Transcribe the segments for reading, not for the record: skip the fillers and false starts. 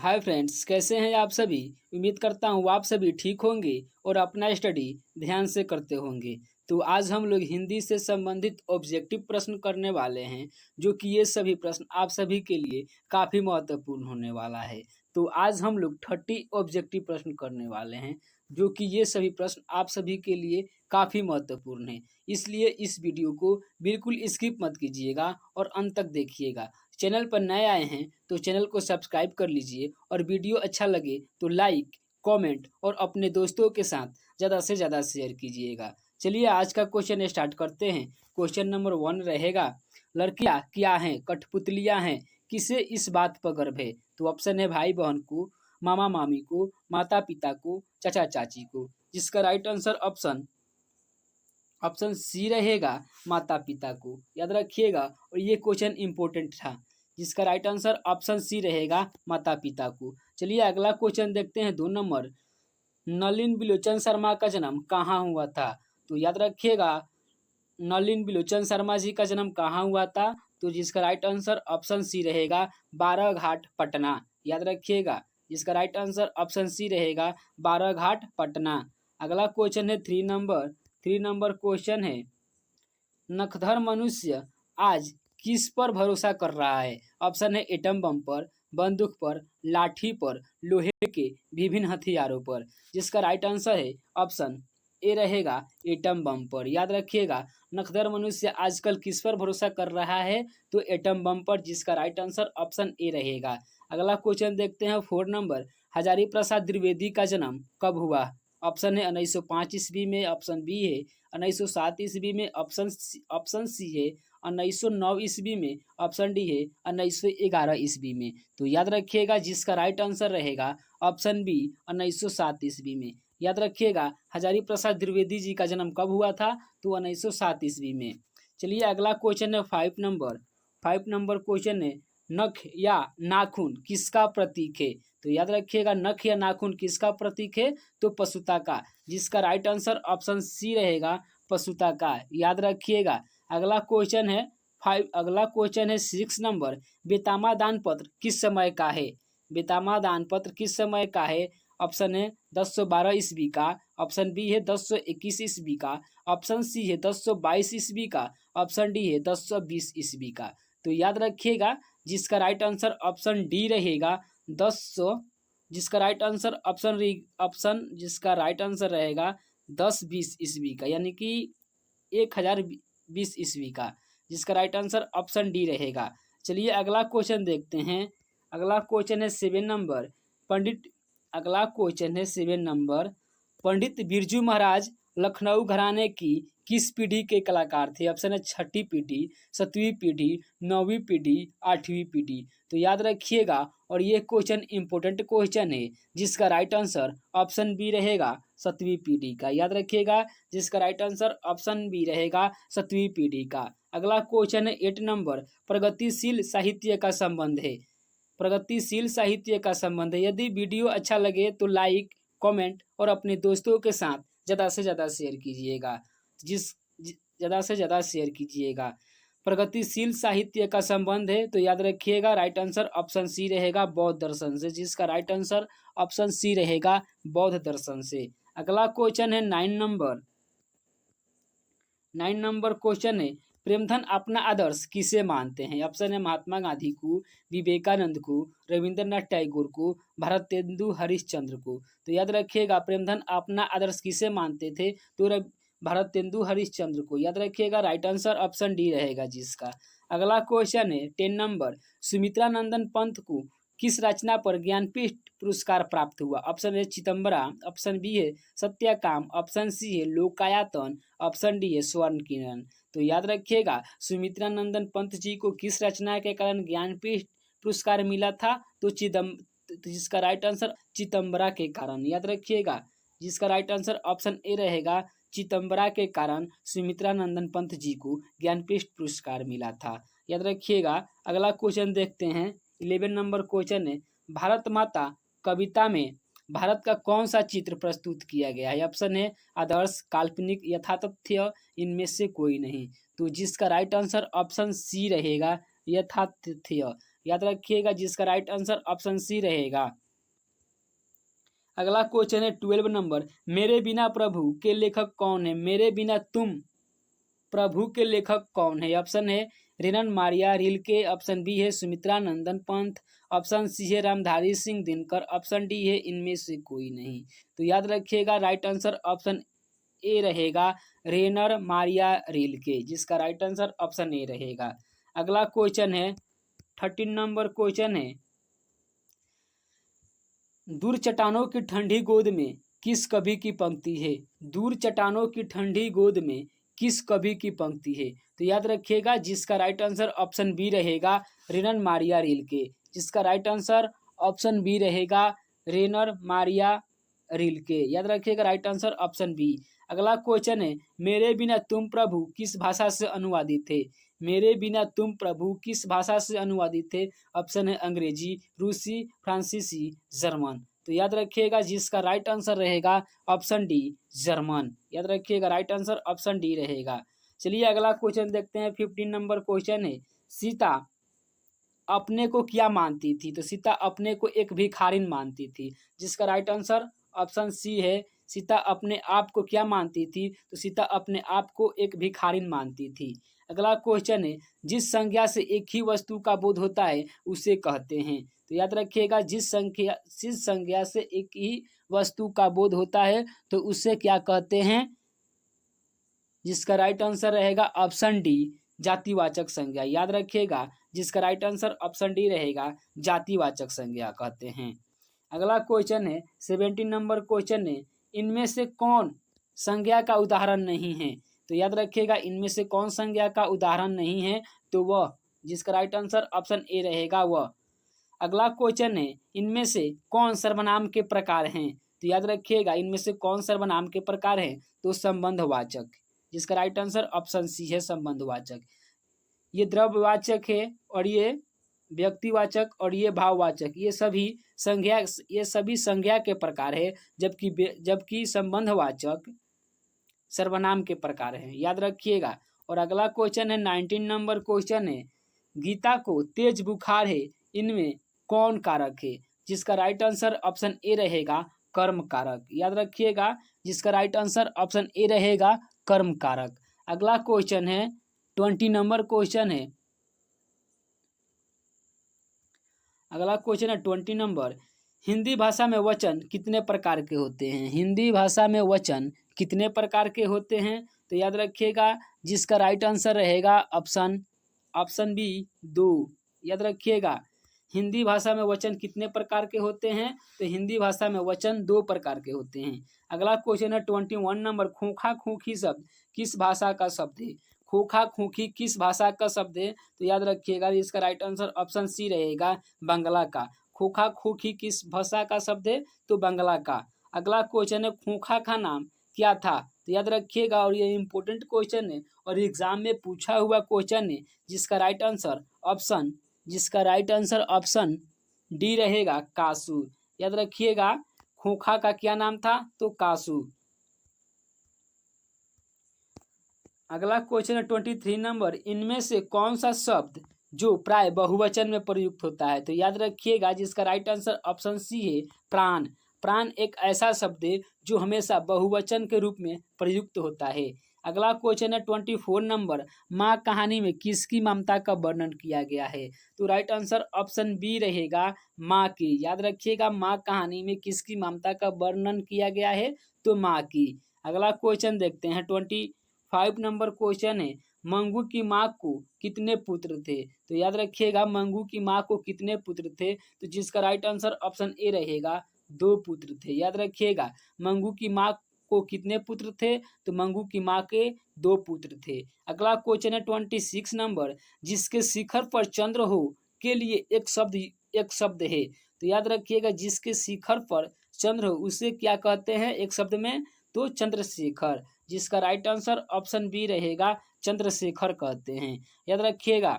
Hi friends, कैसे हैं आप सभी। उम्मीद करता हूँ आप सभी ठीक होंगे और अपना स्टडी ध्यान से करते होंगे। तो आज हम लोग हिंदी से संबंधित ऑब्जेक्टिव प्रश्न करने वाले हैं, जो कि ये सभी प्रश्न आप सभी के लिए काफ़ी महत्वपूर्ण होने वाला है। तो आज हम लोग 30 ऑब्जेक्टिव प्रश्न करने वाले हैं, जो कि ये सभी प्रश्न आप सभी के लिए काफ़ी महत्वपूर्ण है। इसलिए इस वीडियो को बिल्कुल स्किप मत कीजिएगा और अंत तक देखिएगा। चैनल पर नए आए हैं तो चैनल को सब्सक्राइब कर लीजिए और वीडियो अच्छा लगे तो लाइक, कमेंट और अपने दोस्तों के साथ ज़्यादा से ज़्यादा शेयर कीजिएगा। चलिए आज का क्वेश्चन स्टार्ट करते हैं। क्वेश्चन नंबर 1 रहेगा, लड़कियां क्या हैं, कठपुतलियां हैं, किसे इस बात पर गर्व है। तो ऑप्शन है भाई बहन को, मामा मामी को, माता पिता को, चाचा चाची को। जिसका राइट आंसर ऑप्शन सी रहेगा, माता पिता को। याद रखिएगा और ये क्वेश्चन इंपॉर्टेंट था। जिसका राइट आंसर ऑप्शन सी रहेगा, माता पिता को। चलिए अगला क्वेश्चन देखते हैं 2 नंबर। नलिन बिलोचन शर्मा का जन्म कहाँ हुआ था। तो याद रखिएगा, नलिन बिलोचन शर्मा जी का जन्म कहाँ हुआ था। तो जिसका राइट आंसर ऑप्शन सी रहेगा, बाराघाट पटना। याद रखिएगा, जिसका राइट आंसर ऑप्शन सी रहेगा, बाराघाट पटना। अगला क्वेश्चन है 3 नंबर क्वेश्चन है, नखधर मनुष्य आज किस पर भरोसा कर रहा है। ऑप्शन है एटम बम पर, बंदूक पर, लाठी पर, लोहे के विभिन्न हथियारों पर। जिसका राइट आंसर है ऑप्शन ए रहेगा, एटम बम पर। याद रखिएगा, नखधर मनुष्य आजकल किस पर भरोसा कर रहा है। तो एटम बम पर। जिसका राइट आंसर ऑप्शन ए रहेगा। अगला क्वेश्चन देखते हैं 4 नंबर, हजारी प्रसाद द्विवेदी का जन्म कब हुआ। ऑप्शन है 1905 ईस्वी में, ऑप्शन बी है 1907 ईस्वी में, ऑप्शन सी है 1909 ईस्वी में, ऑप्शन डी है 1911 ईस्वी में। तो याद रखिएगा, जिसका राइट आंसर रहेगा ऑप्शन बी 1907 ईस्वी में। याद रखिएगा, हजारी प्रसाद द्विवेदी जी का जन्म कब हुआ था। तो 1907 ईस्वी में। चलिए अगला क्वेश्चन है 5 नंबर क्वेश्चन है, नख या नाखून किसका प्रतीक है। तो याद रखिएगा, नख या नाखून किसका प्रतीक है। तो पशुता का। जिसका राइट आंसर ऑप्शन सी रहेगा, पशुता का। याद रखिएगा। अगला क्वेश्चन है 6 नंबर, बेतामा दान पत्र किस समय का है। बेतामा दान पत्र किस समय का है। ऑप्शन है 1012 ईस्वी का, ऑप्शन बी है 1021 ईस्वी का, ऑप्शन सी है 1022 ईस्वी का, ऑप्शन डी है 1020 ईस्वी का। तो याद रखिएगा, जिसका राइट आंसर ऑप्शन डी रहेगा, 10 जिसका राइट आंसर जिसका राइट आंसर रहेगा 1020 ईस्वी का, यानी कि 1020 ईस्वी का। जिसका राइट आंसर ऑप्शन डी रहेगा। चलिए अगला क्वेश्चन देखते हैं। अगला क्वेश्चन है 7 नंबर, पंडित बिरजू महाराज लखनऊ घराने की किस पीढ़ी के कलाकार थे। ऑप्शन है 6ठी पीढ़ी, 7वीं पीढ़ी, 9वीं पीढ़ी, 8वीं पीढ़ी। तो याद रखिएगा और ये क्वेश्चन इंपॉर्टेंट क्वेश्चन है। जिसका राइट आंसर ऑप्शन बी रहेगा, 7वीं पीढ़ी का। याद रखिएगा, जिसका राइट आंसर ऑप्शन बी रहेगा, 7वीं पीढ़ी का। अगला क्वेश्चन है 8 नंबर, प्रगतिशील साहित्य का संबंध है। प्रगतिशील साहित्य का संबंध है। यदि वीडियो अच्छा लगे तो लाइक, कमेंट और अपने दोस्तों के साथ ज़्यादा से ज़्यादा शेयर कीजिएगा। ज़्यादा से ज़्यादा शेयर कीजिएगा। प्रगतिशील साहित्य का संबंध है। तो याद रखिएगा, राइट आंसर ऑप्शन सी रहेगा, बौद्ध दर्शन से। जिसका राइट आंसर ऑप्शन सी रहेगा, बौद्ध दर्शन से। अगला क्वेश्चन है 9 नंबर क्वेश्चन है, प्रेमधन अपना आदर्श किसे मानते हैं। ऑप्शन है महात्मा गांधी को, विवेकानंद को, रविंद्रनाथ टैगोर को, भारतेंदु हरिश्चंद्र को। तो याद रखिएगा, प्रेमधन अपना आदर्श किसे मानते थे। तो भारतेंदु हरिश्चंद्र को। याद रखिएगा, राइट आंसर ऑप्शन डी रहेगा जिसका। अगला क्वेश्चन है 10 नंबर, सुमित्रा नंदन पंत को किस रचना पर ज्ञानपीठ पुरस्कार प्राप्त हुआ। ऑप्शन है चिदम्बरा, ऑप्शन बी है सत्याकाम, ऑप्शन सी है लोकायतन, ऑप्शन डी है स्वर्ण किरण। तो याद रखिएगा, सुमित्रा नंदन पंत जी को किस रचना के कारण ज्ञानपीठ पुरस्कार मिला था। तो जिसका राइट आंसर चिदम्बरा के कारण। याद रखिएगा, जिसका राइट आंसर ऑप्शन ए रहेगा, चिदम्बरा के कारण सुमित्रा नंदन पंत जी को ज्ञानपीठ पुरस्कार मिला था। याद रखिएगा। अगला क्वेश्चन देखते हैं। 11 नंबर क्वेश्चन है, भारत माता कविता में भारत का कौन सा चित्र प्रस्तुत किया गया है। ऑप्शन है आदर्श, काल्पनिक, यथातथ्य, इनमें से कोई नहीं। तो जिसका राइट आंसर ऑप्शन सी रहेगा, यथातथ्य। याद रखिएगा, जिसका राइट आंसर ऑप्शन सी रहेगा। अगला क्वेश्चन है 12 नंबर, मेरे बिना प्रभु के लेखक कौन है? मेरे बिना तुम प्रभु के लेखक कौन है? ऑप्शन है रेनन मारिया रिल्के, ऑप्शन बी है सुमित्रा नंदन पंथ, ऑप्शन सी है रामधारी सिंह दिनकर, ऑप्शन डी है इनमें से कोई नहीं। तो याद रखिएगा, राइट आंसर ऑप्शन ए रहेगा, रेनर मारिया रिल्के, जिसका राइट आंसर ऑप्शन ए रहेगा। अगला क्वेश्चन है 13 नंबर क्वेश्चन है, दूर चट्टानों की ठंडी गोद में किस कवि की पंक्ति है? दूर चट्टानों की ठंडी गोद में किस कवि की पंक्ति है? तो याद रखिएगा, जिसका राइट आंसर ऑप्शन बी रहेगा, रेनर मारिया रिल्के, जिसका राइट आंसर ऑप्शन बी रहेगा, रेनर मारिया रिल्के। याद रखिएगा, राइट आंसर ऑप्शन बी। अगला क्वेश्चन है, मेरे बिना तुम प्रभु किस भाषा से अनुवादित थे? मेरे बिना तुम प्रभु किस भाषा से अनुवादित थे? ऑप्शन है अंग्रेजी, रूसी, फ्रांसीसी, जर्मन। तो याद रखिएगा, जिसका राइट आंसर रहेगा ऑप्शन डी, जर्मन। याद रखिएगा, राइट आंसर ऑप्शन डी रहेगा। चलिए अगला क्वेश्चन देखते हैं। 15 नंबर क्वेश्चन है, सीता अपने को क्या मानती थी? तो सीता अपने को एक भिखारिन मानती थी, जिसका राइट आंसर ऑप्शन सी है, सीता अपने आप को क्या मानती थी? तो सीता अपने आप को एक भिखारिन मानती थी। अगला क्वेश्चन है, जिस संज्ञा से एक ही वस्तु का बोध होता है उसे कहते हैं? तो याद रखिएगा, जिस संज्ञा से एक ही वस्तु का बोध होता है तो उससे क्या कहते हैं? जिसका राइट आंसर रहेगा ऑप्शन डी, जातिवाचक संज्ञा। याद रखिएगा, जिसका राइट आंसर ऑप्शन डी रहेगा, जातिवाचक संज्ञा कहते हैं। अगला क्वेश्चन है 17 नंबर क्वेश्चन है, इनमें से कौन संज्ञा का उदाहरण नहीं है? तो याद रखिएगा, इनमें से कौन संज्ञा का उदाहरण नहीं है? तो वह, जिसका राइट आंसर ऑप्शन ए रहेगा, वह। अगला क्वेश्चन है, इनमें से कौन सर्वनाम के प्रकार हैं? तो याद रखिएगा, इनमें से कौन सर्वनाम के प्रकार हैं? तो संबंधवाचक, जिसका राइट आंसर ऑप्शन सी है, संबंधवाचक। ये द्रव्यवाचक है और ये व्यक्तिवाचक और ये भाववाचक, ये सभी संज्ञा के प्रकार है, जबकि संबंधवाचक सर्वनाम के प्रकार हैं। याद रखिएगा। और अगला क्वेश्चन है 19 नंबर क्वेश्चन है, गीता को तेज बुखार है, इनमें कौन कारक है? जिसका राइट आंसर ऑप्शन ए रहेगा, कर्म कारक। याद रखिएगा, जिसका राइट आंसर ऑप्शन ए रहेगा, कर्म कारक। अगला क्वेश्चन है 20 नंबर क्वेश्चन है, अगला क्वेश्चन है 20 नंबर, हिंदी भाषा में वचन कितने प्रकार के होते हैं? हिंदी भाषा में वचन कितने प्रकार के होते हैं? तो याद रखिएगा, जिसका राइट आंसर रहेगा ऑप्शन बी, 2। याद रखिएगा, हिंदी भाषा में वचन कितने प्रकार के होते हैं? तो हिंदी भाषा में वचन 2 प्रकार के होते हैं। अगला क्वेश्चन है 21 नंबर, खोखा खोखी शब्द किस भाषा का शब्द है? खोखा खोखी किस भाषा का शब्द है? तो याद रखिएगा, इसका राइट आंसर ऑप्शन सी रहेगा, बांग्ला का। खोखा खोखी किस भाषा का शब्द है? तो बांग्ला का। अगला क्वेश्चन है, खोखा का नाम क्या था? तो याद रखिएगा, और ये इंपॉर्टेंट क्वेश्चन है और एग्जाम में पूछा हुआ क्वेश्चन है, जिसका राइट आंसर ऑप्शन डी रहेगा, कासू। याद रखिएगा, खोखा का क्या नाम था? तो कासू। अगला क्वेश्चन है 23 नंबर, इनमें से कौन सा शब्द जो प्राय बहुवचन में प्रयुक्त होता है? तो याद रखिएगा, जिसका राइट आंसर ऑप्शन सी है, प्राण। प्राण एक ऐसा शब्द है जो हमेशा बहुवचन के रूप में प्रयुक्त होता है। अगला क्वेश्चन है 24 नंबर, माँ कहानी में किसकी ममता का वर्णन किया गया है? तो राइट आंसर ऑप्शन बी रहेगा, माँ की। याद रखिएगा, माँ कहानी में किसकी ममता का वर्णन किया गया है? तो माँ की। अगला क्वेश्चन देखते हैं 25 नंबर क्वेश्चन है, मंगू की माँ को कितने पुत्र थे? तो याद रखिएगा, मंगू की माँ को कितने पुत्र थे? तो जिसका राइट आंसर ऑप्शन ए रहेगा, 2 पुत्र थे। याद रखिएगा, मंगू की माँ को कितने पुत्र थे? तो मंगू की माँ के 2 पुत्र थे। अगला क्वेश्चन है 26 नंबर, जिसके शिखर पर चंद्र हो के लिए एक शब्द है। तो याद रखिएगा, जिसके शिखर पर चंद्र हो उसे क्या कहते हैं एक शब्द में? तो चंद्रशेखर। जिसका राइट आंसर ऑप्शन बी रहेगा, चंद्रशेखर कहते हैं। याद रखिएगा।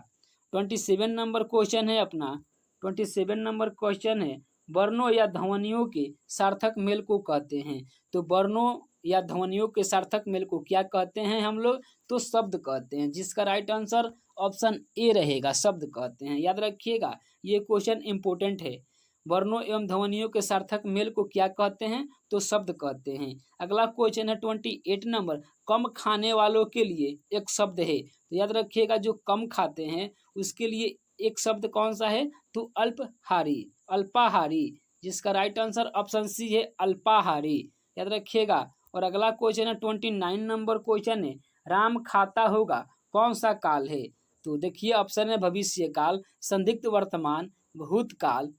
27 नंबर क्वेश्चन है अपना, 27 नंबर क्वेश्चन है, वर्णों या ध्वनियों के सार्थक मेल को कहते हैं। तो वर्णों या ध्वनियों के सार्थक मेल को क्या कहते हैं हम लोग? तो शब्द कहते हैं। जिसका राइट आंसर ऑप्शन ए रहेगा, शब्द कहते हैं। याद रखिएगा, ये क्वेश्चन इंपॉर्टेंट है। वर्णों एवं ध्वनियों के सार्थक मेल को क्या कहते हैं? तो शब्द कहते हैं। अगला क्वेश्चन है 28 नंबर, कम खाने वालों के लिए एक शब्द है। तो याद रखिएगा, जो कम खाते हैं उसके लिए एक शब्द कौन सा है? तो अल्पहारी, अल्पाहारी, जिसका राइट आंसर ऑप्शन सी है, अल्पाहारी। याद रखिएगा। और अगला क्वेश्चन है 29 नंबर क्वेश्चन है, राम खाता होगा कौन सा काल है? तो देखिए ऑप्शन है भविष्य काल, संदिग्ध वर्तमान, भूतकाल,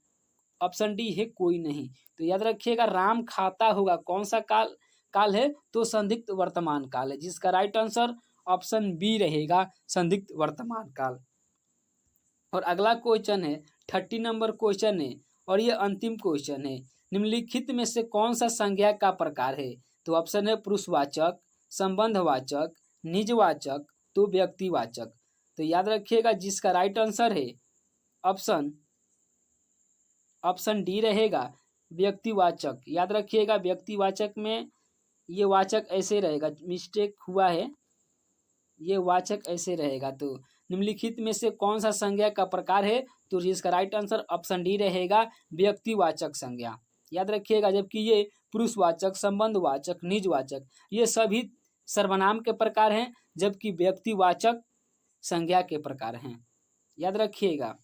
ऑप्शन डी है कोई नहीं। तो याद रखिएगा, राम खाता होगा कौन सा काल है? तो संदिग्ध वर्तमान काल है, जिसका राइट आंसर ऑप्शन बी रहेगा, संदिग्ध वर्तमान काल। और अगला क्वेश्चन है 30 नंबर क्वेश्चन है, और ये अंतिम क्वेश्चन है, निम्नलिखित में से कौन सा संज्ञा का प्रकार है? तो ऑप्शन है पुरुषवाचक, संबंधवाचक, निजवाचक, तो व्यक्तिवाचक। तो याद रखिएगा, जिसका राइट आंसर है ऑप्शन डी रहेगा, व्यक्तिवाचक। याद रखिएगा, व्यक्तिवाचक में ये वाचक ऐसे रहेगा, मिस्टेक हुआ है, ये वाचक ऐसे रहेगा। तो निम्नलिखित में से कौन सा संज्ञा का प्रकार है? तो इसका राइट आंसर ऑप्शन डी रहेगा, व्यक्तिवाचक संज्ञा। याद रखिएगा, जबकि ये पुरुषवाचक, संबंधवाचक, निजवाचक ये सभी सर्वनाम के प्रकार हैं, जबकि व्यक्तिवाचक संज्ञा के प्रकार हैं। याद रखिएगा।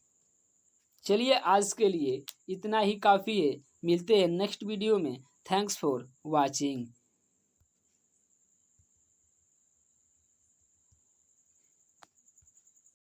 चलिए आज के लिए इतना ही काफ़ी है, मिलते हैं नेक्स्ट वीडियो में। Thanks for watching.